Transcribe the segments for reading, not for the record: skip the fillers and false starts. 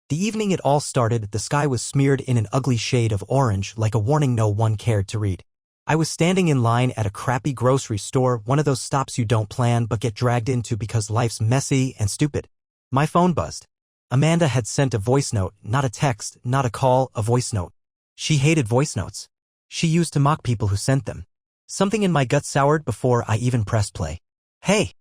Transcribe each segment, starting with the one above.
The evening it all started, the sky was smeared in an ugly shade of orange like a warning no one cared to read. I was standing in line at a crappy grocery store, one of those stops you don't plan but get dragged into because life's messy and stupid. My phone buzzed. Amanda had sent a voice note, not a text, not a call, a voice note. She hated voice notes. She used to mock people who sent them. Something in my gut soured before I even pressed play. Hey,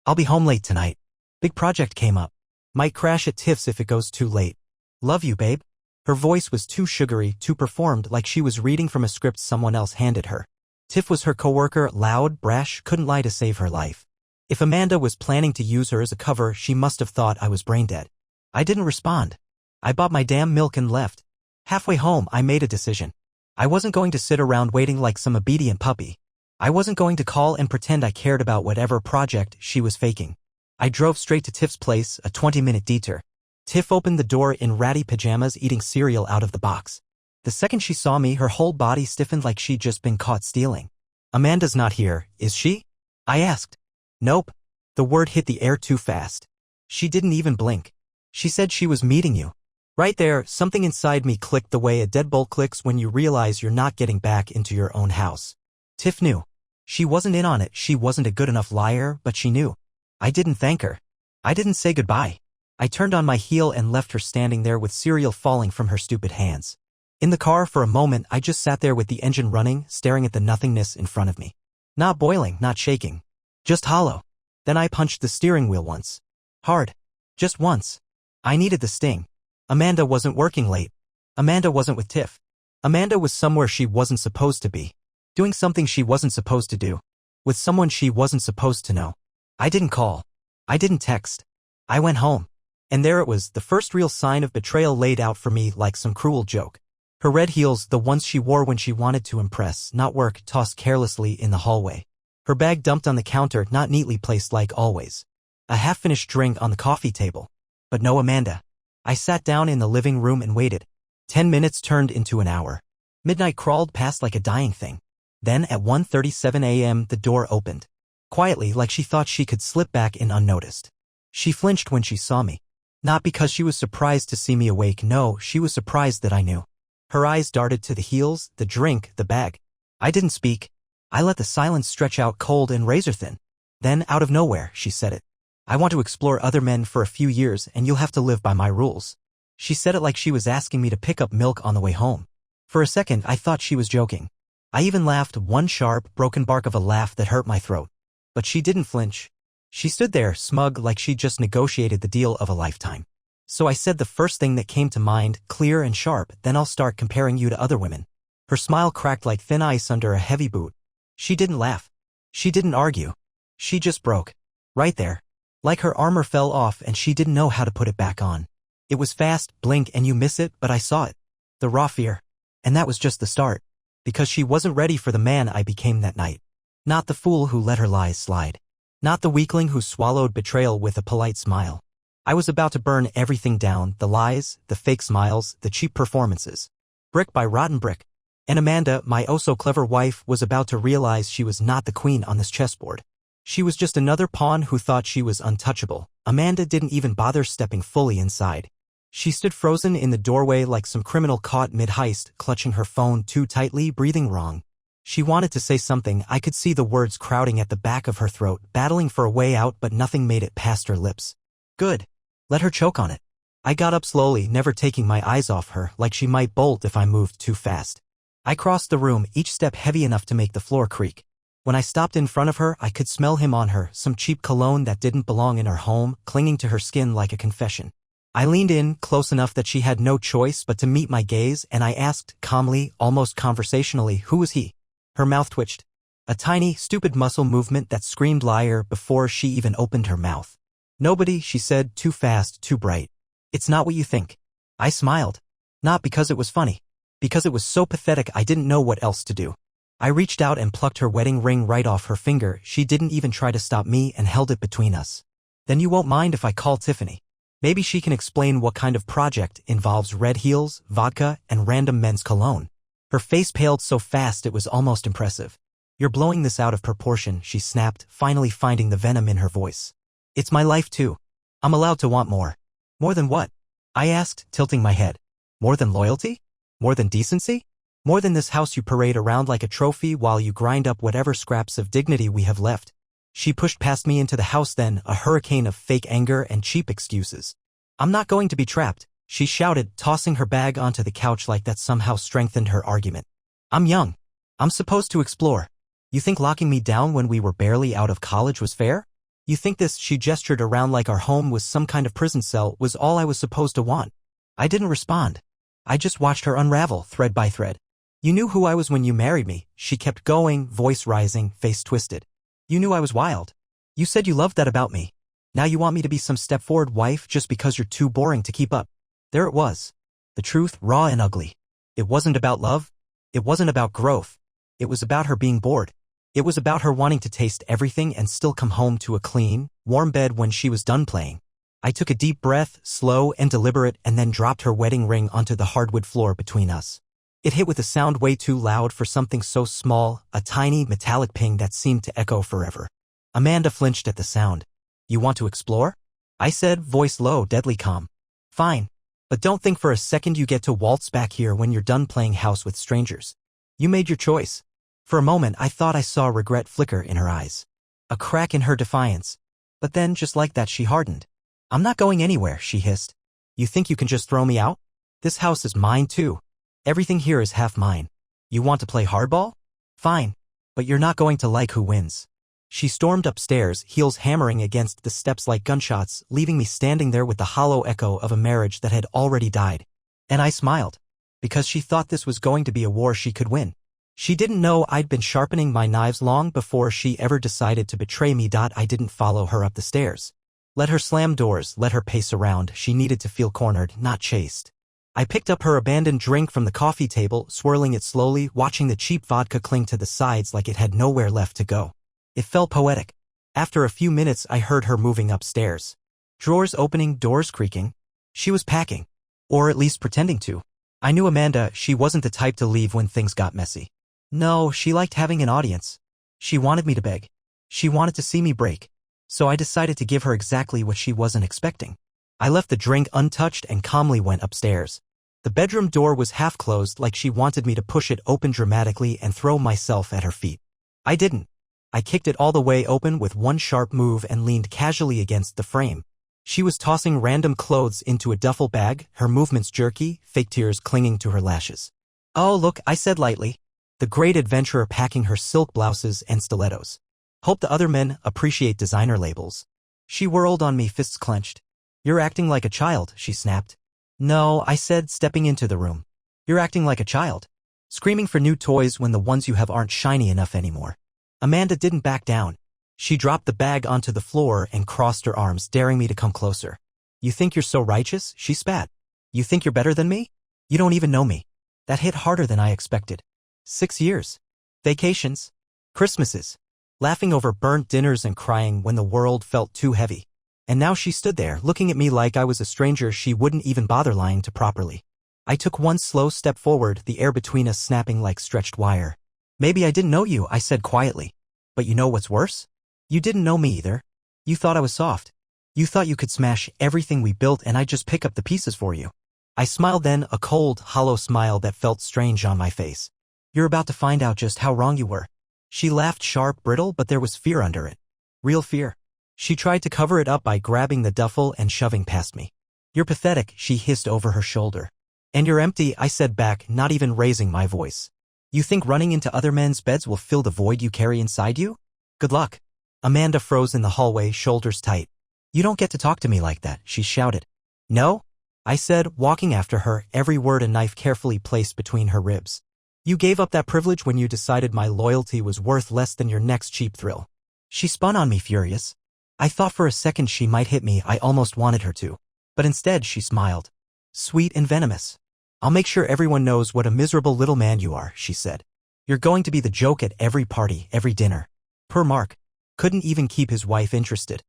I'll be home late tonight. Big project came up. Might crash at Tiff's if it goes too late. Love you, babe. Her voice was too sugary, too performed, like she was reading from a script someone else handed her. Tiff was her coworker, loud, brash, couldn't lie to save her life. If Amanda was planning to use her as a cover, she must have thought I was brain dead. I didn't respond. I bought my damn milk and left. Halfway home, I made a decision. I wasn't going to sit around waiting like some obedient puppy. I wasn't going to call and pretend I cared about whatever project she was faking. I drove straight to Tiff's place, a 20-minute detour. Tiff opened the door in ratty pajamas, eating cereal out of the box. The second she saw me, her whole body stiffened like she'd just been caught stealing. Amanda's not here, is she? I asked. Nope. The word hit the air too fast. She didn't even blink. She said she was meeting you. Right there, something inside me clicked the way a deadbolt clicks when you realize you're not getting back into your own house. Tiff knew. She wasn't in on it, she wasn't a good enough liar, but she knew. I didn't thank her. I didn't say goodbye. I turned on my heel and left her standing there with cereal falling from her stupid hands. In the car for a moment, I just sat there with the engine running, staring at the nothingness in front of me. Not boiling, not shaking. Just hollow. Then I punched the steering wheel once. Hard. Just once. I needed the sting. Amanda wasn't working late. Amanda wasn't with Tiff. Amanda was somewhere she wasn't supposed to be. Doing something she wasn't supposed to do. With someone she wasn't supposed to know. I didn't call. I didn't text. I went home. And there it was, the first real sign of betrayal laid out for me like some cruel joke. Her red heels, the ones she wore when she wanted to impress, not work, tossed carelessly in the hallway. Her bag dumped on the counter, not neatly placed like always. A half-finished drink on the coffee table. But no Amanda. I sat down in the living room and waited. 10 minutes turned into an hour. Midnight crawled past like a dying thing. Then at 1:37 a.m. the door opened. Quietly, like she thought she could slip back in unnoticed. She flinched when she saw me. Not because she was surprised to see me awake, no, she was surprised that I knew. Her eyes darted to the heels, the drink, the bag. I didn't speak. I let the silence stretch out cold and razor-thin. Then, out of nowhere, she said it. I want to explore other men for a few years and you'll have to live by my rules. She said it like she was asking me to pick up milk on the way home. For a second, I thought she was joking. I even laughed, one sharp, broken bark of a laugh that hurt my throat. But she didn't flinch. She stood there, smug, like she'd just negotiated the deal of a lifetime. So I said the first thing that came to mind, clear and sharp, then I'll start comparing you to other women. Her smile cracked like thin ice under a heavy boot. She didn't laugh. She didn't argue. She just broke. Right there. Like her armor fell off and she didn't know how to put it back on. It was fast, blink and you miss it, but I saw it. The raw fear. And that was just the start. Because she wasn't ready for the man I became that night. Not the fool who let her lies slide. Not the weakling who swallowed betrayal with a polite smile. I was about to burn everything down, the lies, the fake smiles, the cheap performances. Brick by rotten brick. And Amanda, my oh-so-clever wife, was about to realize she was not the queen on this chessboard. She was just another pawn who thought she was untouchable. Amanda didn't even bother stepping fully inside. She stood frozen in the doorway like some criminal caught mid-heist, clutching her phone too tightly, breathing wrong. She wanted to say something, I could see the words crowding at the back of her throat, battling for a way out, but nothing made it past her lips. Good. Let her choke on it. I got up slowly, never taking my eyes off her, like she might bolt if I moved too fast. I crossed the room, each step heavy enough to make the floor creak. When I stopped in front of her, I could smell him on her, some cheap cologne that didn't belong in her home, clinging to her skin like a confession. I leaned in, close enough that she had no choice but to meet my gaze, and I asked, calmly, almost conversationally, who was he? Her mouth twitched. A tiny, stupid muscle movement that screamed liar before she even opened her mouth. Nobody, she said, too fast, too bright. It's not what you think. I smiled. Not because it was funny. Because it was so pathetic I didn't know what else to do. I reached out and plucked her wedding ring right off her finger. She didn't even try to stop me and held it between us. Then you won't mind if I call Tiffany. Maybe she can explain what kind of project involves red heels, vodka, and random men's cologne. Her face paled so fast it was almost impressive. You're blowing this out of proportion, she snapped, finally finding the venom in her voice. It's my life too. I'm allowed to want more. More than what? I asked, tilting my head. More than loyalty? More than decency? More than this house you parade around like a trophy while you grind up whatever scraps of dignity we have left? She pushed past me into the house then, a hurricane of fake anger and cheap excuses. I'm not going to be trapped, she shouted, tossing her bag onto the couch like that somehow strengthened her argument. I'm young. I'm supposed to explore. You think locking me down when we were barely out of college was fair? You think this, she gestured around like our home was some kind of prison cell, was all I was supposed to want? I didn't respond. I just watched her unravel, thread by thread. You knew who I was when you married me, she kept going, voice rising, face twisted. You knew I was wild. You said you loved that about me. Now you want me to be some step-forward wife just because you're too boring to keep up. There it was. The truth, raw and ugly. It wasn't about love. It wasn't about growth. It was about her being bored. It was about her wanting to taste everything and still come home to a clean, warm bed when she was done playing. I took a deep breath, slow and deliberate, and then dropped her wedding ring onto the hardwood floor between us. It hit with a sound way too loud for something so small, a tiny, metallic ping that seemed to echo forever. Amanda flinched at the sound. You want to explore? I said, voice low, deadly calm. Fine. But don't think for a second you get to waltz back here when you're done playing house with strangers. You made your choice. For a moment I thought I saw regret flicker in her eyes. A crack in her defiance. But then, just like that, she hardened. I'm not going anywhere, she hissed. You think you can just throw me out? This house is mine too. Everything here is half mine. You want to play hardball? Fine. But you're not going to like who wins. She stormed upstairs, heels hammering against the steps like gunshots, leaving me standing there with the hollow echo of a marriage that had already died. And I smiled. Because she thought this was going to be a war she could win. She didn't know I'd been sharpening my knives long before she ever decided to betray me. I didn't follow her up the stairs. Let her slam doors, let her pace around. She needed to feel cornered, not chased. I picked up her abandoned drink from the coffee table, swirling it slowly, watching the cheap vodka cling to the sides like it had nowhere left to go. It felt poetic. After a few minutes I heard her moving upstairs. Drawers opening, doors creaking. She was packing. Or at least pretending to. I knew Amanda, she wasn't the type to leave when things got messy. No, she liked having an audience. She wanted me to beg. She wanted to see me break. So I decided to give her exactly what she wasn't expecting. I left the drink untouched and calmly went upstairs. The bedroom door was half closed, like she wanted me to push it open dramatically and throw myself at her feet. I didn't. I kicked it all the way open with one sharp move and leaned casually against the frame. She was tossing random clothes into a duffel bag, her movements jerky, fake tears clinging to her lashes. Oh look, I said lightly. The great adventurer packing her silk blouses and stilettos. Hope the other men appreciate designer labels. She whirled on me, fists clenched. You're acting like a child, she snapped. No, I said, stepping into the room. You're acting like a child. Screaming for new toys when the ones you have aren't shiny enough anymore. Amanda didn't back down. She dropped the bag onto the floor and crossed her arms, daring me to come closer. You think you're so righteous? She spat. You think you're better than me? You don't even know me. That hit harder than I expected. 6 years. Vacations. Christmases. Laughing over burnt dinners and crying when the world felt too heavy. And now she stood there, looking at me like I was a stranger she wouldn't even bother lying to properly. I took one slow step forward, the air between us snapping like stretched wire. Maybe I didn't know you, I said quietly. But you know what's worse? You didn't know me either. You thought I was soft. You thought you could smash everything we built and I'd just pick up the pieces for you. I smiled then, a cold, hollow smile that felt strange on my face. You're about to find out just how wrong you were. She laughed, sharp, brittle, but there was fear under it. Real fear. She tried to cover it up by grabbing the duffel and shoving past me. You're pathetic, she hissed over her shoulder. And you're empty, I said back, not even raising my voice. You think running into other men's beds will fill the void you carry inside you? Good luck. Amanda froze in the hallway, shoulders tight. You don't get to talk to me like that, she shouted. No? I said, walking after her, every word a knife carefully placed between her ribs. You gave up that privilege when you decided my loyalty was worth less than your next cheap thrill. She spun on me, furious. I thought for a second she might hit me, I almost wanted her to. But instead she smiled. Sweet and venomous. I'll make sure everyone knows what a miserable little man you are, she said. You're going to be the joke at every party, every dinner. Poor Mark. Couldn't even keep his wife interested.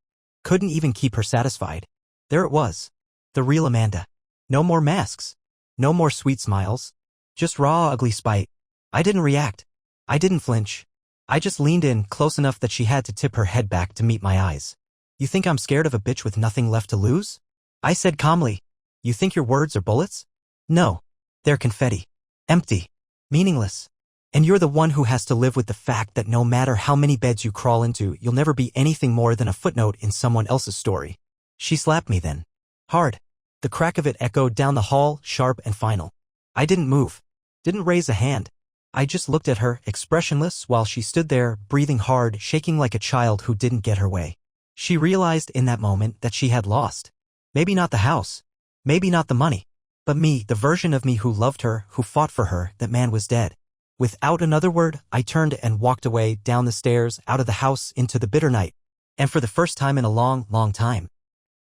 Couldn't even keep her satisfied. There it was. The real Amanda. No more masks. No more sweet smiles. Just raw, ugly spite. I didn't react. I didn't flinch. I just leaned in, close enough that she had to tip her head back to meet my eyes. You think I'm scared of a bitch with nothing left to lose? I said calmly. You think your words are bullets? No. They're confetti. Empty. Meaningless. And you're the one who has to live with the fact that no matter how many beds you crawl into, you'll never be anything more than a footnote in someone else's story. She slapped me then. Hard. The crack of it echoed down the hall, sharp and final. I didn't move. Didn't raise a hand. I just looked at her, expressionless, while she stood there, breathing hard, shaking like a child who didn't get her way. She realized in that moment that she had lost. Maybe not the house. Maybe not the money. But me, the version of me who loved her, who fought for her, that man was dead. Without another word, I turned and walked away, down the stairs, out of the house, into the bitter night. And for the first time in a long, long time,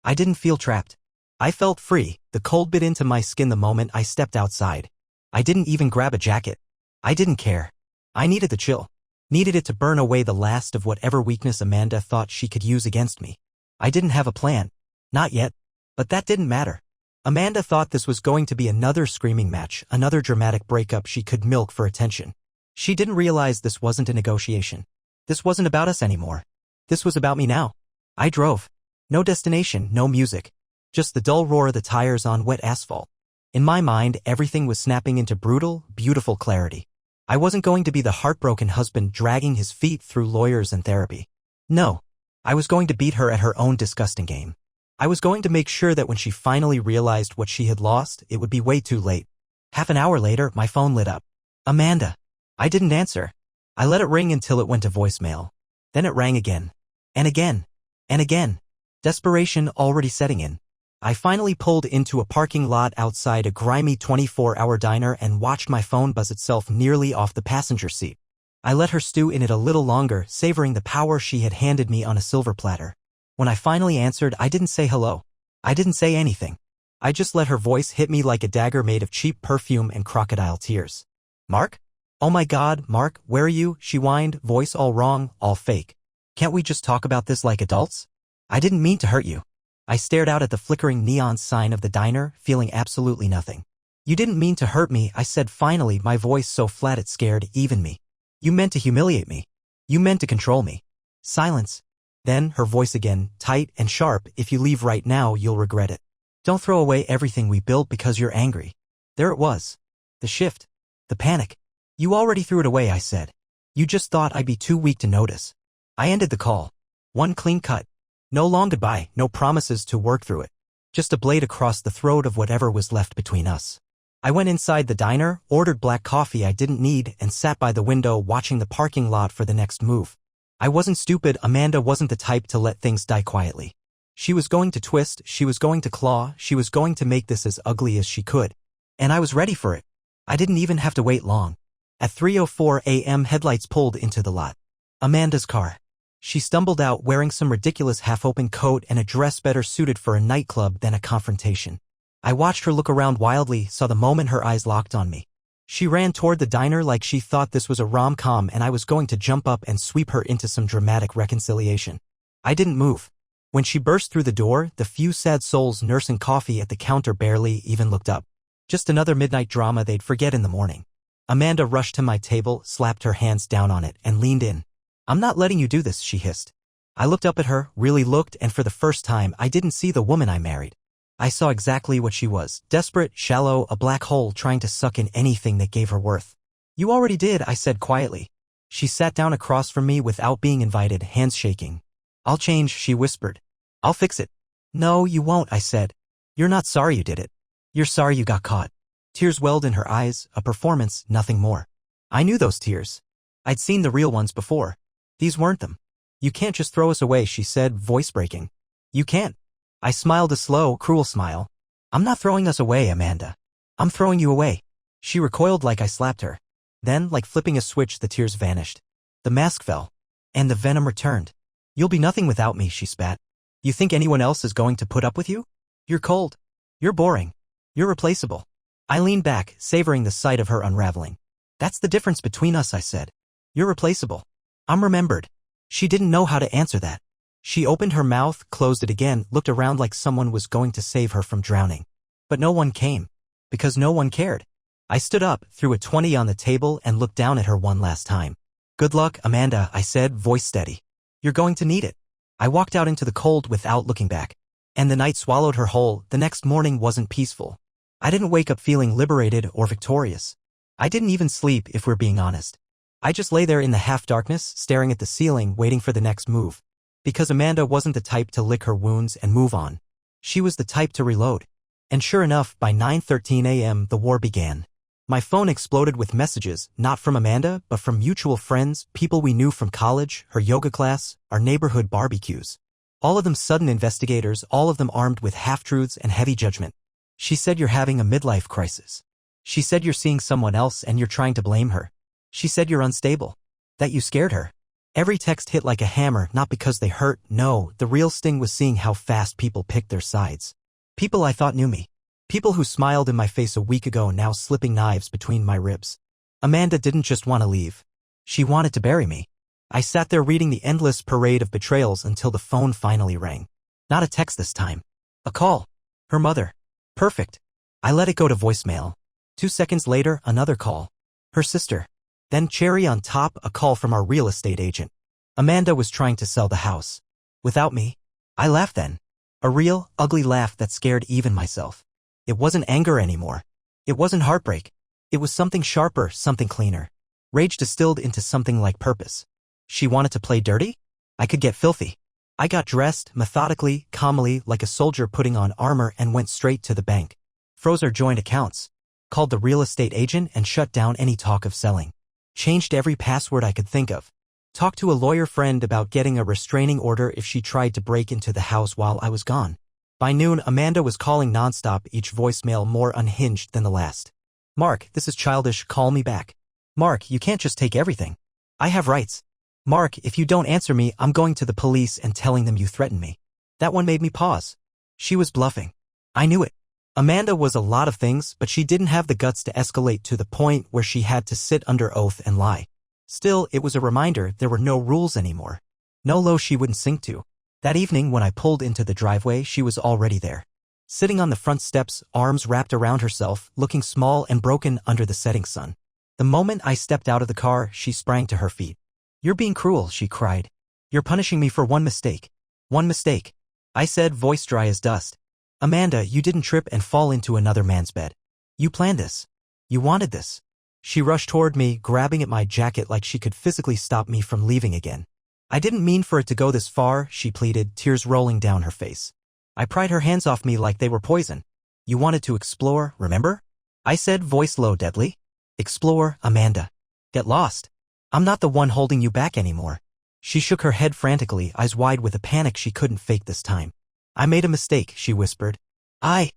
I didn't feel trapped. I felt free. The cold bit into my skin the moment I stepped outside. I didn't even grab a jacket. I didn't care. I needed the chill. Needed it to burn away the last of whatever weakness Amanda thought she could use against me. I didn't have a plan. Not yet. But that didn't matter. Amanda thought this was going to be another screaming match, another dramatic breakup she could milk for attention. She didn't realize this wasn't a negotiation. This wasn't about us anymore. This was about me now. I drove. No destination, no music. Just the dull roar of the tires on wet asphalt. In my mind, everything was snapping into brutal, beautiful clarity. I wasn't going to be the heartbroken husband dragging his feet through lawyers and therapy. No. I was going to beat her at her own disgusting game. I was going to make sure that when she finally realized what she had lost, it would be way too late. Half an hour later, my phone lit up. Amanda. I didn't answer. I let it ring until it went to voicemail. Then it rang again. And again. And again. Desperation already setting in. I finally pulled into a parking lot outside a grimy 24-hour diner and watched my phone buzz itself nearly off the passenger seat. I let her stew in it a little longer, savoring the power she had handed me on a silver platter. When I finally answered, I didn't say hello. I didn't say anything. I just let her voice hit me like a dagger made of cheap perfume and crocodile tears. Mark? Oh my God, Mark, where are you? She whined, voice all wrong, all fake. Can't we just talk about this like adults? I didn't mean to hurt you. I stared out at the flickering neon sign of the diner, feeling absolutely nothing. You didn't mean to hurt me, I said finally, my voice so flat it scared even me. You meant to humiliate me. You meant to control me. Silence. Then, her voice again, tight and sharp, if you leave right now, you'll regret it. Don't throw away everything we built because you're angry. There it was. The shift. The panic. You already threw it away, I said. You just thought I'd be too weak to notice. I ended the call. One clean cut. No long goodbye, no promises to work through it. Just a blade across the throat of whatever was left between us. I went inside the diner, ordered black coffee I didn't need, and sat by the window watching the parking lot for the next move. I wasn't stupid. Amanda wasn't the type to let things die quietly. She was going to twist, she was going to claw, she was going to make this as ugly as she could. And I was ready for it. I didn't even have to wait long. At 3:04 a.m. headlights pulled into the lot. Amanda's car. She stumbled out wearing some ridiculous half-open coat and a dress better suited for a nightclub than a confrontation. I watched her look around wildly, saw the moment her eyes locked on me. She ran toward the diner like she thought this was a rom-com and I was going to jump up and sweep her into some dramatic reconciliation. I didn't move. When she burst through the door, the few sad souls nursing coffee at the counter barely even looked up. Just another midnight drama they'd forget in the morning. Amanda rushed to my table, slapped her hands down on it, and leaned in. I'm not letting you do this, she hissed. I looked up at her, really looked, and for the first time I didn't see the woman I married. I saw exactly what she was, desperate, shallow, a black hole trying to suck in anything that gave her worth. You already did, I said quietly. She sat down across from me without being invited, hands shaking. I'll change, she whispered. I'll fix it. No, you won't, I said. You're not sorry you did it. You're sorry you got caught. Tears welled in her eyes, a performance, nothing more. I knew those tears. I'd seen the real ones before. These weren't them. You can't just throw us away, she said, voice breaking. You can't. I smiled a slow, cruel smile. I'm not throwing us away, Amanda. I'm throwing you away. She recoiled like I slapped her. Then, like flipping a switch, the tears vanished. The mask fell. And the venom returned. You'll be nothing without me, she spat. You think anyone else is going to put up with you? You're cold. You're boring. You're replaceable. I leaned back, savoring the sight of her unraveling. That's the difference between us, I said. You're replaceable. I'm remembered. She didn't know how to answer that. She opened her mouth, closed it again, looked around like someone was going to save her from drowning. But no one came. Because no one cared. I stood up, threw a 20 on the table, and looked down at her one last time. Good luck, Amanda, I said, voice steady. You're going to need it. I walked out into the cold without looking back. And the night swallowed her whole. The next morning wasn't peaceful. I didn't wake up feeling liberated or victorious. I didn't even sleep, if we're being honest. I just lay there in the half-darkness, staring at the ceiling, waiting for the next move. Because Amanda wasn't the type to lick her wounds and move on. She was the type to reload. And sure enough, by 9:13 a.m. the war began. My phone exploded with messages, not from Amanda, but from mutual friends, people we knew from college, her yoga class, our neighborhood barbecues. All of them sudden investigators, all of them armed with half-truths and heavy judgment. She said you're having a midlife crisis. She said you're seeing someone else and you're trying to blame her. She said you're unstable. That you scared her. Every text hit like a hammer, not because they hurt, no, the real sting was seeing how fast people picked their sides. People I thought knew me. People who smiled in my face a week ago now slipping knives between my ribs. Amanda didn't just want to leave. She wanted to bury me. I sat there reading the endless parade of betrayals until the phone finally rang. Not a text this time. A call. Her mother. Perfect. I let it go to voicemail. 2 seconds later, another call. Her sister. Then cherry on top, a call from our real estate agent. Amanda was trying to sell the house. Without me. I laughed then. A real, ugly laugh that scared even myself. It wasn't anger anymore. It wasn't heartbreak. It was something sharper, something cleaner. Rage distilled into something like purpose. She wanted to play dirty? I could get filthy. I got dressed, methodically, calmly, like a soldier putting on armor and went straight to the bank. Froze our joint accounts. Called the real estate agent and shut down any talk of selling. Changed every password I could think of. Talked to a lawyer friend about getting a restraining order if she tried to break into the house while I was gone. By noon, Amanda was calling nonstop, each voicemail more unhinged than the last. Mark, this is childish, call me back. Mark, you can't just take everything. I have rights. Mark, if you don't answer me, I'm going to the police and telling them you threatened me. That one made me pause. She was bluffing. I knew it. Amanda was a lot of things, but she didn't have the guts to escalate to the point where she had to sit under oath and lie. Still, it was a reminder there were no rules anymore. No low she wouldn't sink to. That evening when I pulled into the driveway, she was already there. Sitting on the front steps, arms wrapped around herself, looking small and broken under the setting sun. The moment I stepped out of the car, she sprang to her feet. You're being cruel, she cried. You're punishing me for one mistake. One mistake. I said, voice dry as dust. Amanda, you didn't trip and fall into another man's bed. You planned this. You wanted this. She rushed toward me, grabbing at my jacket like she could physically stop me from leaving again. I didn't mean for it to go this far, she pleaded, tears rolling down her face. I pried her hands off me like they were poison. You wanted to explore, remember? I said, voice low, deadly. Explore, Amanda. Get lost. I'm not the one holding you back anymore. She shook her head frantically, eyes wide with a panic she couldn't fake this time. I made a mistake, she whispered. I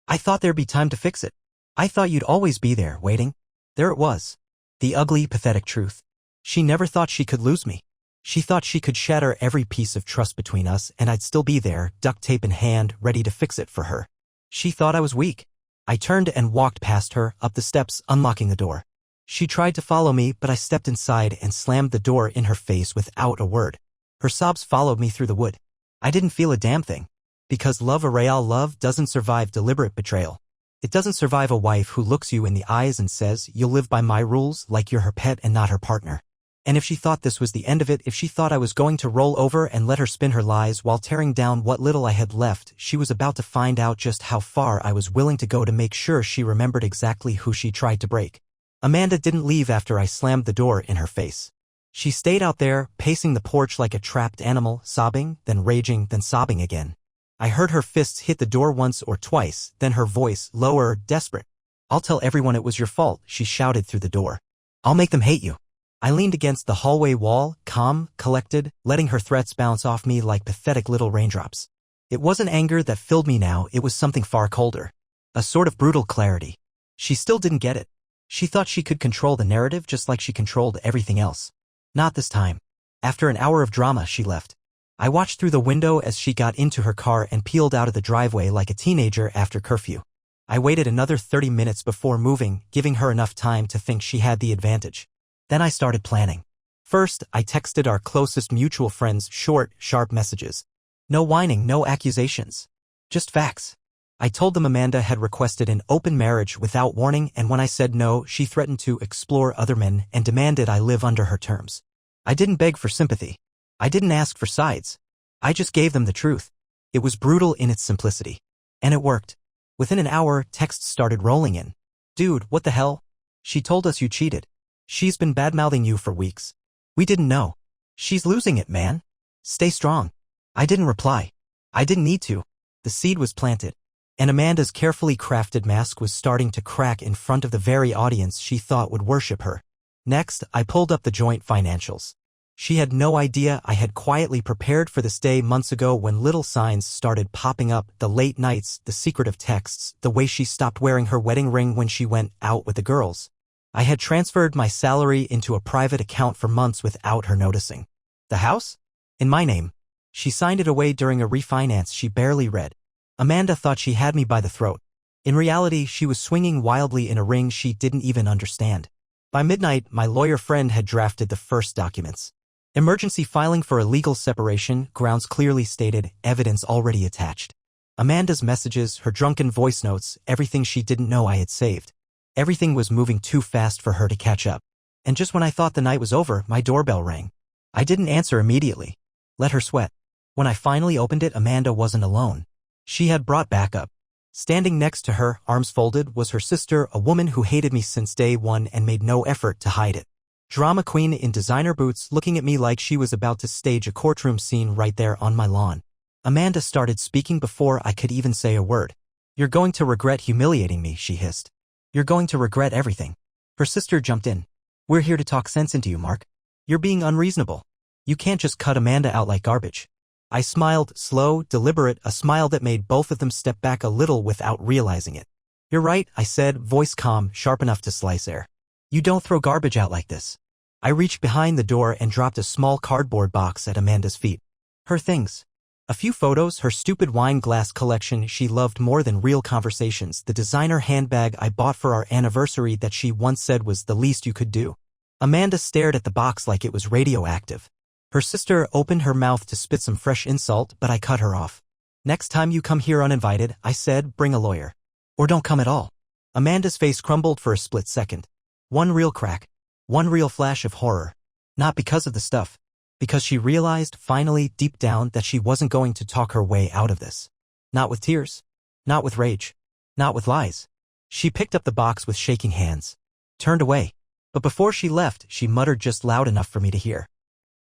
thought there'd be time to fix it. I thought you'd always be there, waiting. There it was. The ugly, pathetic truth. She never thought she could lose me. She thought she could shatter every piece of trust between us and I'd still be there, duct tape in hand, ready to fix it for her. She thought I was weak. I turned and walked past her, up the steps, unlocking the door. She tried to follow me, but I stepped inside and slammed the door in her face without a word. Her sobs followed me through the wood. I didn't feel a damn thing. Because real love doesn't survive deliberate betrayal. It doesn't survive a wife who looks you in the eyes and says, you'll live by my rules like you're her pet and not her partner. And if she thought this was the end of it, if she thought I was going to roll over and let her spin her lies while tearing down what little I had left, she was about to find out just how far I was willing to go to make sure she remembered exactly who she tried to break. Amanda didn't leave after I slammed the door in her face. She stayed out there, pacing the porch like a trapped animal, sobbing, then raging, then sobbing again. I heard her fists hit the door once or twice, then her voice, lower, desperate. I'll tell everyone it was your fault, she shouted through the door. I'll make them hate you. I leaned against the hallway wall, calm, collected, letting her threats bounce off me like pathetic little raindrops. It wasn't anger that filled me now, it was something far colder. A sort of brutal clarity. She still didn't get it. She thought she could control the narrative just like she controlled everything else. Not this time. After an hour of drama, she left. I watched through the window as she got into her car and peeled out of the driveway like a teenager after curfew. I waited another 30 minutes before moving, giving her enough time to think she had the advantage. Then I started planning. First, I texted our closest mutual friends short, sharp messages. No whining, no accusations. Just facts. I told them Amanda had requested an open marriage without warning, and when I said no, she threatened to explore other men and demanded I live under her terms. I didn't beg for sympathy. I didn't ask for sides. I just gave them the truth. It was brutal in its simplicity. And it worked. Within an hour, texts started rolling in. Dude, what the hell? She told us you cheated. She's been badmouthing you for weeks. We didn't know. She's losing it, man. Stay strong. I didn't reply. I didn't need to. The seed was planted. And Amanda's carefully crafted mask was starting to crack in front of the very audience she thought would worship her. Next, I pulled up the joint financials. She had no idea I had quietly prepared for this day months ago when little signs started popping up, the late nights, the secretive texts, the way she stopped wearing her wedding ring when she went out with the girls. I had transferred my salary into a private account for months without her noticing. The house? In my name. She signed it away during a refinance she barely read. Amanda thought she had me by the throat. In reality, she was swinging wildly in a ring she didn't even understand. By midnight, my lawyer friend had drafted the first documents. Emergency filing for illegal separation, grounds clearly stated, evidence already attached. Amanda's messages, her drunken voice notes, everything she didn't know I had saved. Everything was moving too fast for her to catch up. And just when I thought the night was over, my doorbell rang. I didn't answer immediately. Let her sweat. When I finally opened it, Amanda wasn't alone. She had brought backup. Standing next to her, arms folded, was her sister, a woman who hated me since day one and made no effort to hide it. Drama queen in designer boots, looking at me like she was about to stage a courtroom scene right there on my lawn. Amanda started speaking before I could even say a word. You're going to regret humiliating me, she hissed. You're going to regret everything. Her sister jumped in. We're here to talk sense into you, Mark. You're being unreasonable. You can't just cut Amanda out like garbage. I smiled, slow, deliberate, a smile that made both of them step back a little without realizing it. You're right, I said, voice calm, sharp enough to slice air. You don't throw garbage out like this. I reached behind the door and dropped a small cardboard box at Amanda's feet. Her things. A few photos, her stupid wine glass collection she loved more than real conversations, the designer handbag I bought for our anniversary that she once said was the least you could do. Amanda stared at the box like it was radioactive. Her sister opened her mouth to spit some fresh insult, but I cut her off. Next time you come here uninvited, I said, bring a lawyer. Or don't come at all. Amanda's face crumbled for a split second. One real crack. One real flash of horror. Not because of the stuff. Because she realized, finally, deep down, that she wasn't going to talk her way out of this. Not with tears. Not with rage. Not with lies. She picked up the box with shaking hands. Turned away. But before she left, she muttered just loud enough for me to hear.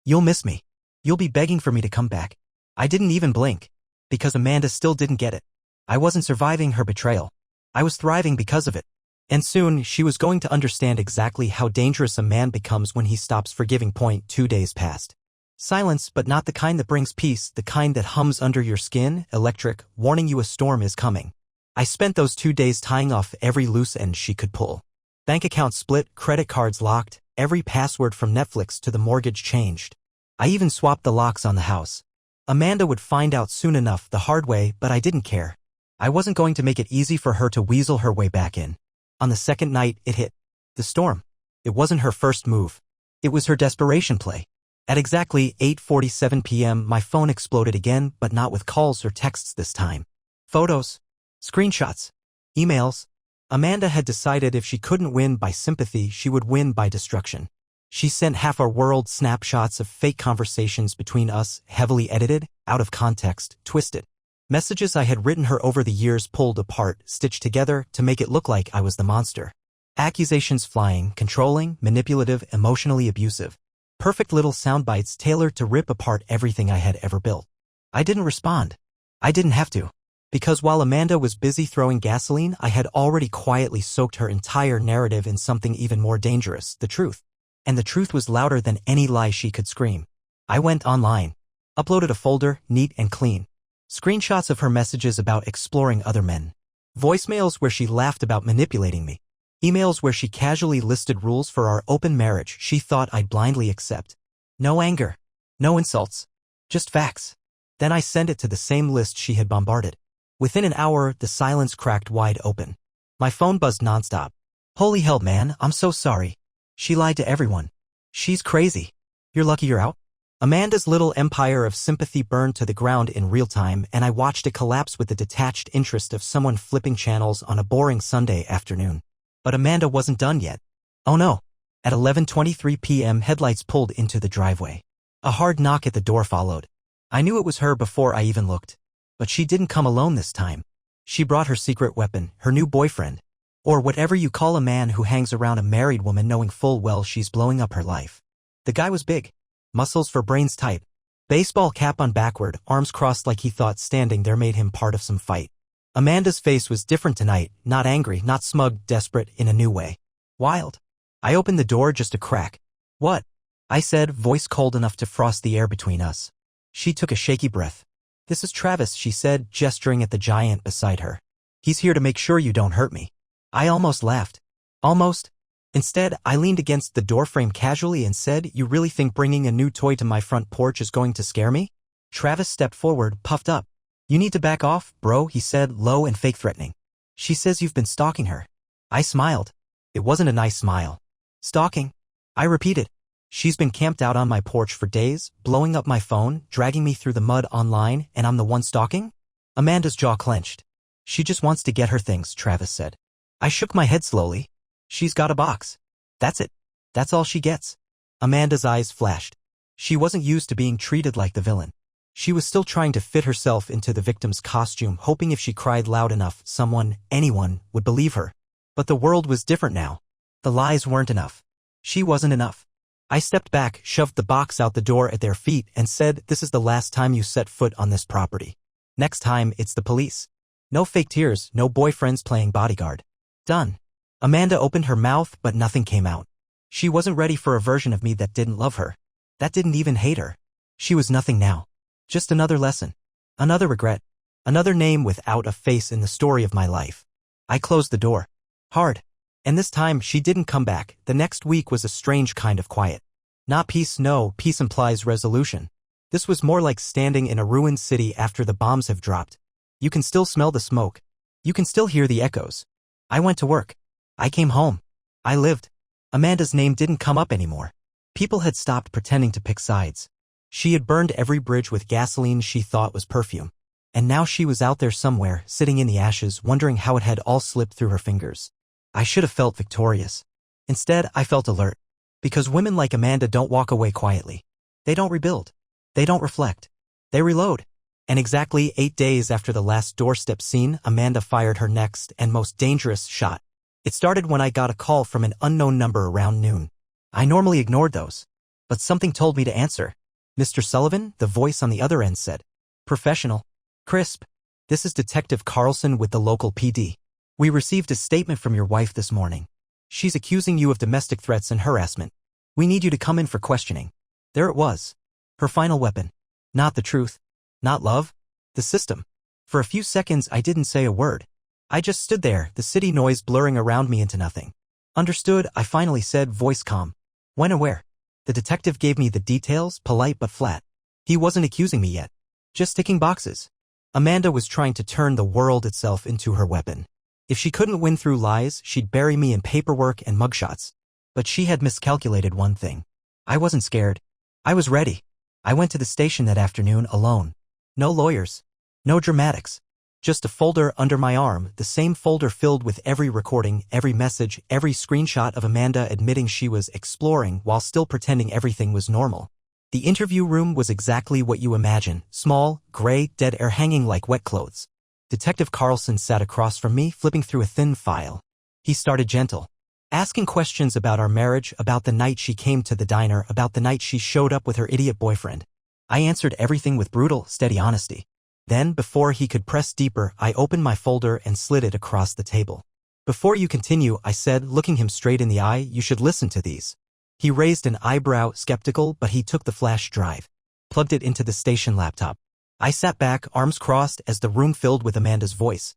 You'll miss me. You'll be begging for me to come back. I didn't even blink. Because Amanda still didn't get it. I wasn't surviving her betrayal. I was thriving because of it. And soon, she was going to understand exactly how dangerous a man becomes when he stops forgiving. 2 days passed. Silence, but not the kind that brings peace, the kind that hums under your skin, electric, warning you a storm is coming. I spent those 2 days tying off every loose end she could pull. Bank accounts split, credit cards locked, every password from Netflix to the mortgage changed. I even swapped the locks on the house. Amanda would find out soon enough the hard way, but I didn't care. I wasn't going to make it easy for her to weasel her way back in. On the second night, it hit. The storm. It wasn't her first move. It was her desperation play. At exactly 8:47 p.m., my phone exploded again, but not with calls or texts this time. Photos. Screenshots. Emails. Amanda had decided if she couldn't win by sympathy, she would win by destruction. She sent half our world snapshots of fake conversations between us, heavily edited, out of context, twisted. Messages I had written her over the years pulled apart, stitched together to make it look like I was the monster. Accusations flying, controlling, manipulative, emotionally abusive. Perfect little sound bites tailored to rip apart everything I had ever built. I didn't respond. I didn't have to. Because while Amanda was busy throwing gasoline, I had already quietly soaked her entire narrative in something even more dangerous, the truth. And the truth was louder than any lie she could scream. I went online. Uploaded a folder, neat and clean. Screenshots of her messages about exploring other men. Voicemails where she laughed about manipulating me. Emails where she casually listed rules for our open marriage she thought I'd blindly accept. No anger. No insults. Just facts. Then I sent it to the same list she had bombarded. Within an hour, the silence cracked wide open. My phone buzzed nonstop. Holy hell, man, I'm so sorry. She lied to everyone. She's crazy. You're lucky you're out? Amanda's little empire of sympathy burned to the ground in real time, and I watched it collapse with the detached interest of someone flipping channels on a boring Sunday afternoon. But Amanda wasn't done yet. Oh no. At 11:23 p.m., headlights pulled into the driveway. A hard knock at the door followed. I knew it was her before I even looked. But she didn't come alone this time. She brought her secret weapon, her new boyfriend. Or whatever you call a man who hangs around a married woman knowing full well she's blowing up her life. The guy was big. Muscles for brains type. Baseball cap on backward, arms crossed like he thought standing there made him part of some fight. Amanda's face was different tonight, not angry, not smug, desperate, in a new way. Wild. I opened the door just a crack. "What?" I said, voice cold enough to frost the air between us. She took a shaky breath. "This is Travis," she said, gesturing at the giant beside her. "He's here to make sure you don't hurt me." I almost laughed. Almost. Instead, I leaned against the doorframe casually and said, "You really think bringing a new toy to my front porch is going to scare me?" Travis stepped forward, puffed up. "You need to back off, bro," he said, low and fake threatening. "She says you've been stalking her." I smiled. It wasn't a nice smile. "Stalking?" I repeated. "She's been camped out on my porch for days, blowing up my phone, dragging me through the mud online, and I'm the one stalking?" Amanda's jaw clenched. "She just wants to get her things," Travis said. I shook my head slowly. "She's got a box. That's it. That's all she gets." Amanda's eyes flashed. She wasn't used to being treated like the villain. She was still trying to fit herself into the victim's costume, hoping if she cried loud enough, someone, anyone, would believe her. But the world was different now. The lies weren't enough. She wasn't enough. I stepped back, shoved the box out the door at their feet, and said, "This is the last time you set foot on this property. Next time, it's the police. No fake tears, no boyfriends playing bodyguard. Done." Amanda opened her mouth, but nothing came out. She wasn't ready for a version of me that didn't love her, that didn't even hate her. She was nothing now. Just another lesson. Another regret. Another name without a face in the story of my life. I closed the door. Hard. And this time, she didn't come back. The next week was a strange kind of quiet. Not peace, no, peace implies resolution. This was more like standing in a ruined city after the bombs have dropped. You can still smell the smoke. You can still hear the echoes. I went to work. I came home. I lived. Amanda's name didn't come up anymore. People had stopped pretending to pick sides. She had burned every bridge with gasoline she thought was perfume. And now she was out there somewhere, sitting in the ashes, wondering how it had all slipped through her fingers. I should have felt victorious. Instead, I felt alert. Because women like Amanda don't walk away quietly. They don't rebuild. They don't reflect. They reload. And exactly 8 days after the last doorstep scene, Amanda fired her next and most dangerous shot. It started when I got a call from an unknown number around noon. I normally ignored those. But something told me to answer. "Mr. Sullivan," the voice on the other end said. Professional. Crisp. "This is Detective Carlson with the local PD. We received a statement from your wife this morning. She's accusing you of domestic threats and harassment. We need you to come in for questioning." There it was. Her final weapon. Not the truth. Not love. The system. For a few seconds I didn't say a word. I just stood there, the city noise blurring around me into nothing. "Understood," I finally said, voice calm. "When and where?" The detective gave me the details, polite but flat. He wasn't accusing me yet. Just ticking boxes. Amanda was trying to turn the world itself into her weapon. If she couldn't win through lies, she'd bury me in paperwork and mugshots. But she had miscalculated one thing. I wasn't scared. I was ready. I went to the station that afternoon alone. No lawyers. No dramatics. Just a folder under my arm, the same folder filled with every recording, every message, every screenshot of Amanda admitting she was exploring while still pretending everything was normal. The interview room was exactly what you imagine, small, gray, dead air hanging like wet clothes. Detective Carlson sat across from me, flipping through a thin file. He started gentle, asking questions about our marriage, about the night she came to the diner, about the night she showed up with her idiot boyfriend. I answered everything with brutal, steady honesty. Then, before he could press deeper, I opened my folder and slid it across the table. "Before you continue," I said, looking him straight in the eye, "you should listen to these." He raised an eyebrow, skeptical, but he took the flash drive, plugged it into the station laptop. I sat back, arms crossed, as the room filled with Amanda's voice.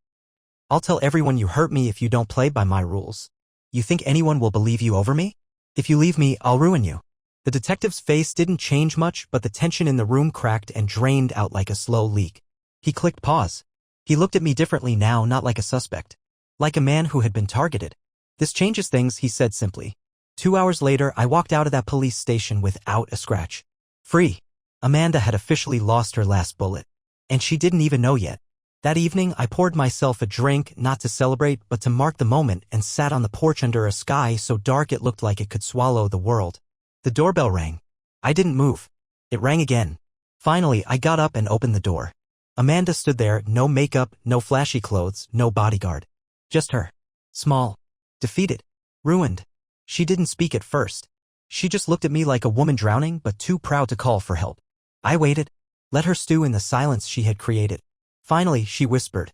"I'll tell everyone you hurt me if you don't play by my rules. You think anyone will believe you over me? If you leave me, I'll ruin you." The detective's face didn't change much, but the tension in the room cracked and drained out like a slow leak. He clicked pause. He looked at me differently now, not like a suspect. Like a man who had been targeted. "This changes things," he said simply. 2 hours later, I walked out of that police station without a scratch. Free. Amanda had officially lost her last bullet. And she didn't even know yet. That evening, I poured myself a drink, not to celebrate, but to mark the moment, and sat on the porch under a sky so dark it looked like it could swallow the world. The doorbell rang. I didn't move. It rang again. Finally, I got up and opened the door. Amanda stood there, no makeup, no flashy clothes, no bodyguard. Just her. Small. Defeated. Ruined. She didn't speak at first. She just looked at me like a woman drowning but too proud to call for help. I waited. Let her stew in the silence she had created. Finally, she whispered.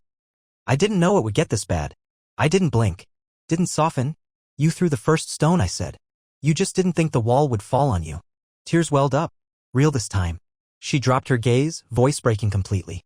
I didn't know it would get this bad. I didn't blink. Didn't soften. You threw the first stone, I said. You just didn't think the wall would fall on you. Tears welled up. Real this time. She dropped her gaze, voice breaking completely.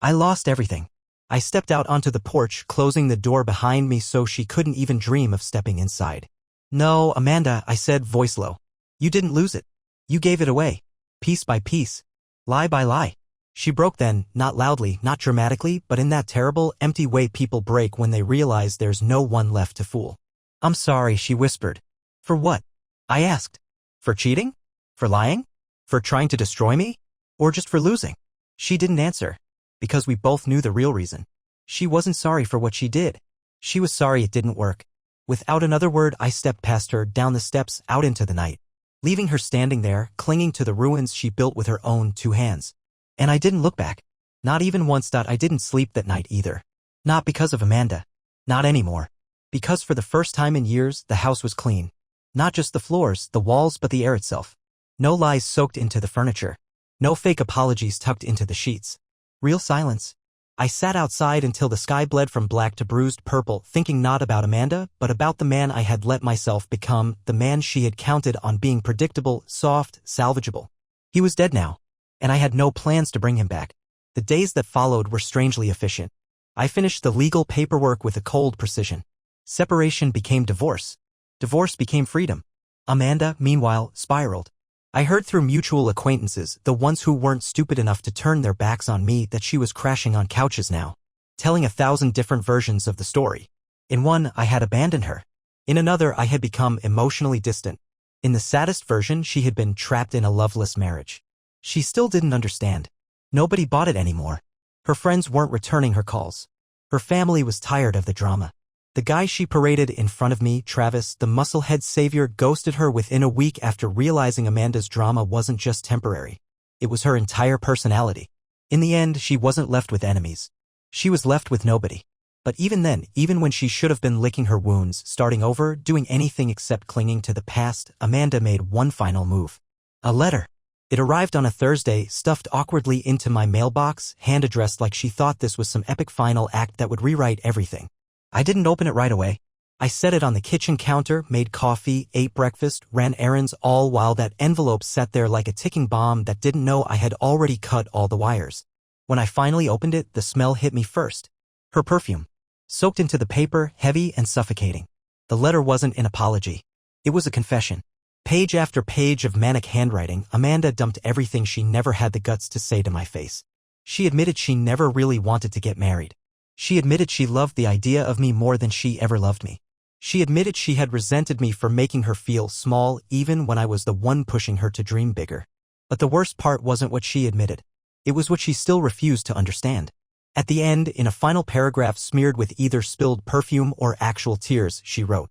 I lost everything. I stepped out onto the porch, closing the door behind me so she couldn't even dream of stepping inside. No, Amanda, I said, voice low. You didn't lose it. You gave it away. Piece by piece. Lie by lie. She broke then, not loudly, not dramatically, but in that terrible, empty way people break when they realize there's no one left to fool. I'm sorry, she whispered. For what? I asked. For cheating? For lying? For trying to destroy me? Or just for losing? She didn't answer. Because we both knew the real reason. She wasn't sorry for what she did. She was sorry it didn't work. Without another word, I stepped past her, down the steps, out into the night, leaving her standing there, clinging to the ruins she built with her own 2 hands. And I didn't look back. Not even once. I didn't sleep that night either. Not because of Amanda. Not anymore. Because for the first time in years, the house was clean. Not just the floors, the walls, but the air itself. No lies soaked into the furniture. No fake apologies tucked into the sheets. Real silence. I sat outside until the sky bled from black to bruised purple, thinking not about Amanda, but about the man I had let myself become, the man she had counted on being predictable, soft, salvageable. He was dead now. And I had no plans to bring him back. The days that followed were strangely efficient. I finished the legal paperwork with a cold precision. Separation became divorce. Divorce became freedom. Amanda, meanwhile, spiraled. I heard through mutual acquaintances, the ones who weren't stupid enough to turn their backs on me, that she was crashing on couches now, telling 1,000 different versions of the story. In one, I had abandoned her. In another, I had become emotionally distant. In the saddest version, she had been trapped in a loveless marriage. She still didn't understand. Nobody bought it anymore. Her friends weren't returning her calls. Her family was tired of the drama. The guy she paraded in front of me, Travis, the musclehead savior, ghosted her within a week after realizing Amanda's drama wasn't just temporary. It was her entire personality. In the end, she wasn't left with enemies. She was left with nobody. But even then, even when she should have been licking her wounds, starting over, doing anything except clinging to the past, Amanda made one final move. A letter. It arrived on a Thursday, stuffed awkwardly into my mailbox, hand-addressed like she thought this was some epic final act that would rewrite everything. I didn't open it right away. I set it on the kitchen counter, made coffee, ate breakfast, ran errands, all while that envelope sat there like a ticking bomb that didn't know I had already cut all the wires. When I finally opened it, the smell hit me first. Her perfume. Soaked into the paper, heavy and suffocating. The letter wasn't an apology. It was a confession. Page after page of manic handwriting, Amanda dumped everything she never had the guts to say to my face. She admitted she never really wanted to get married. She admitted she loved the idea of me more than she ever loved me. She admitted she had resented me for making her feel small even when I was the one pushing her to dream bigger. But the worst part wasn't what she admitted. It was what she still refused to understand. At the end, in a final paragraph smeared with either spilled perfume or actual tears, she wrote,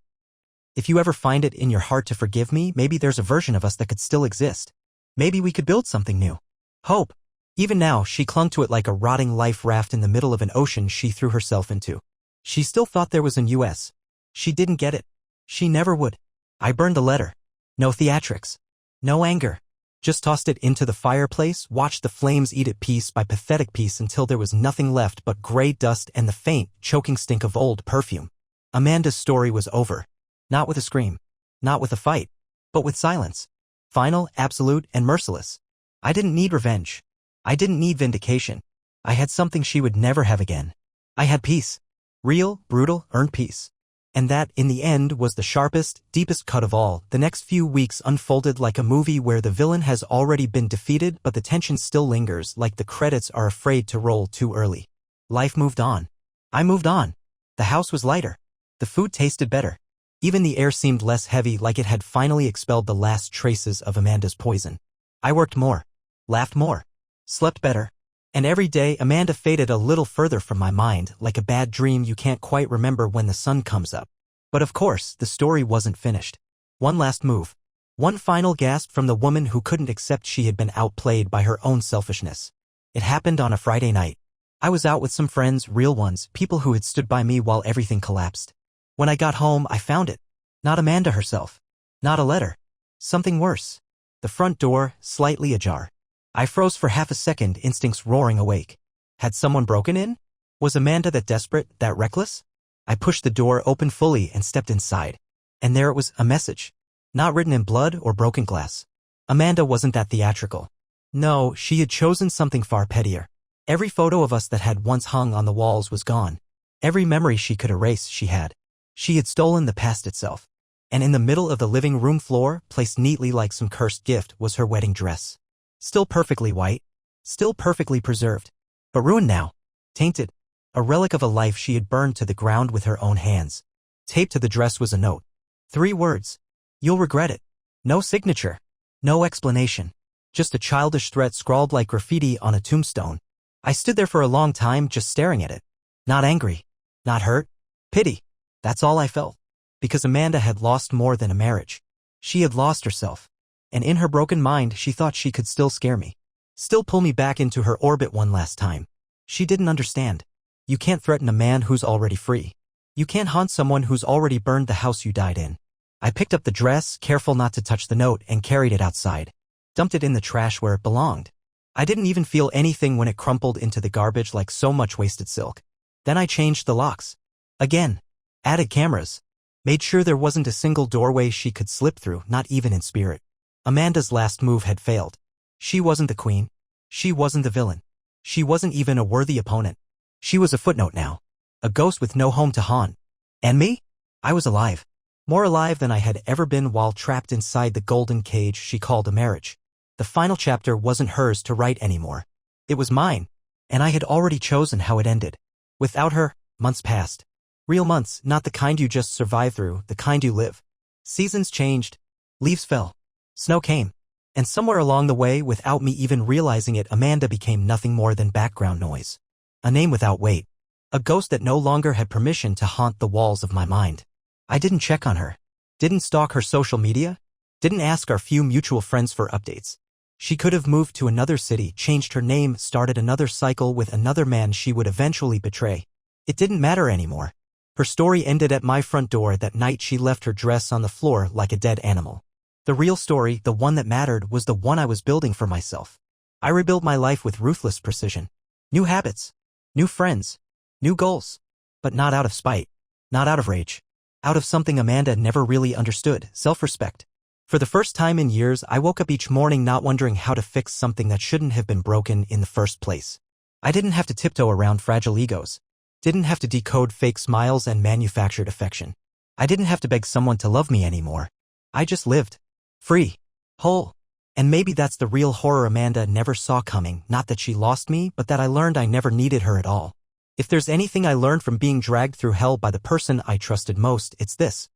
"If you ever find it in your heart to forgive me, maybe there's a version of us that could still exist. Maybe we could build something new. Hope." Even now, she clung to it like a rotting life raft in the middle of an ocean she threw herself into. She still thought there was an US. She didn't get it. She never would. I burned the letter. No theatrics. No anger. Just tossed it into the fireplace, watched the flames eat it piece by pathetic piece until there was nothing left but gray dust and the faint, choking stink of old perfume. Amanda's story was over. Not with a scream. Not with a fight. But with silence. Final, absolute, and merciless. I didn't need revenge. I didn't need vindication. I had something she would never have again. I had peace. Real, brutal, earned peace. And that, in the end, was the sharpest, deepest cut of all. The next few weeks unfolded like a movie where the villain has already been defeated but the tension still lingers, like the credits are afraid to roll too early. Life moved on. I moved on. The house was lighter. The food tasted better. Even the air seemed less heavy, like it had finally expelled the last traces of Amanda's poison. I worked more. Laughed more. Slept better. And every day Amanda faded a little further from my mind, like a bad dream you can't quite remember when the sun comes up. But of course, the story wasn't finished. One last move. One final gasp from the woman who couldn't accept she had been outplayed by her own selfishness. It happened on a Friday night. I was out with some friends, real ones, people who had stood by me while everything collapsed. When I got home, I found it. Not Amanda herself. Not a letter. Something worse. The front door, slightly ajar. I froze for half a second, instincts roaring awake. Had someone broken in? Was Amanda that desperate, that reckless? I pushed the door open fully and stepped inside. And there it was, a message. Not written in blood or broken glass. Amanda wasn't that theatrical. No, she had chosen something far pettier. Every photo of us that had once hung on the walls was gone. Every memory she could erase, she had. She had stolen the past itself. And in the middle of the living room floor, placed neatly like some cursed gift, was her wedding dress. Still perfectly white. Still perfectly preserved. But ruined now. Tainted. A relic of a life she had burned to the ground with her own hands. Taped to the dress was a note. 3 words. You'll regret it. No signature. No explanation. Just a childish threat scrawled like graffiti on a tombstone. I stood there for a long time just staring at it. Not angry. Not hurt. Pity. That's all I felt. Because Amanda had lost more than a marriage. She had lost herself. And in her broken mind, she thought she could still scare me. Still pull me back into her orbit one last time. She didn't understand. You can't threaten a man who's already free. You can't haunt someone who's already burned the house you died in. I picked up the dress, careful not to touch the note, and carried it outside. Dumped it in the trash where it belonged. I didn't even feel anything when it crumpled into the garbage like so much wasted silk. Then I changed the locks. Again. Added cameras. Made sure there wasn't a single doorway she could slip through, not even in spirit. Amanda's last move had failed. She wasn't the queen. She wasn't the villain. She wasn't even a worthy opponent. She was a footnote now. A ghost with no home to haunt. And me? I was alive. More alive than I had ever been while trapped inside the golden cage she called a marriage. The final chapter wasn't hers to write anymore. It was mine. And I had already chosen how it ended. Without her, months passed. Real months, not the kind you just survive through, the kind you live. Seasons changed. Leaves fell. Snow came. And somewhere along the way, without me even realizing it, Amanda became nothing more than background noise. A name without weight. A ghost that no longer had permission to haunt the walls of my mind. I didn't check on her. Didn't stalk her social media. Didn't ask our few mutual friends for updates. She could have moved to another city, changed her name, started another cycle with another man she would eventually betray. It didn't matter anymore. Her story ended at my front door that night she left her dress on the floor like a dead animal. The real story, the one that mattered, was the one I was building for myself. I rebuilt my life with ruthless precision. New habits. New friends. New goals. But not out of spite. Not out of rage. Out of something Amanda never really understood, self-respect. For the first time in years, I woke up each morning not wondering how to fix something that shouldn't have been broken in the first place. I didn't have to tiptoe around fragile egos. Didn't have to decode fake smiles and manufactured affection. I didn't have to beg someone to love me anymore. I just lived. Free. Whole. And maybe that's the real horror Amanda never saw coming, not that she lost me, but that I learned I never needed her at all. If there's anything I learned from being dragged through hell by the person I trusted most, it's this.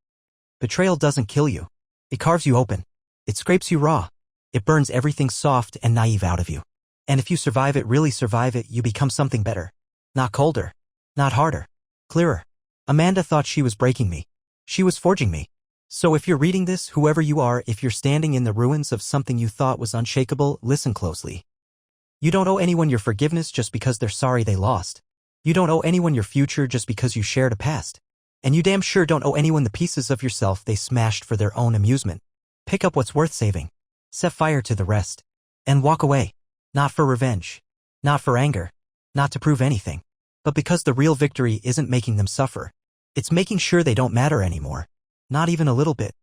Betrayal doesn't kill you. It carves you open. It scrapes you raw. It burns everything soft and naive out of you. And if you survive it, really survive it, you become something better. Not colder. Not harder. Clearer. Amanda thought she was breaking me. She was forging me. So if you're reading this, whoever you are, if you're standing in the ruins of something you thought was unshakable, listen closely. You don't owe anyone your forgiveness just because they're sorry they lost. You don't owe anyone your future just because you shared a past. And you damn sure don't owe anyone the pieces of yourself they smashed for their own amusement. Pick up what's worth saving. Set fire to the rest. And walk away. Not for revenge. Not for anger. Not to prove anything. But because the real victory isn't making them suffer. It's making sure they don't matter anymore. Not even a little bit.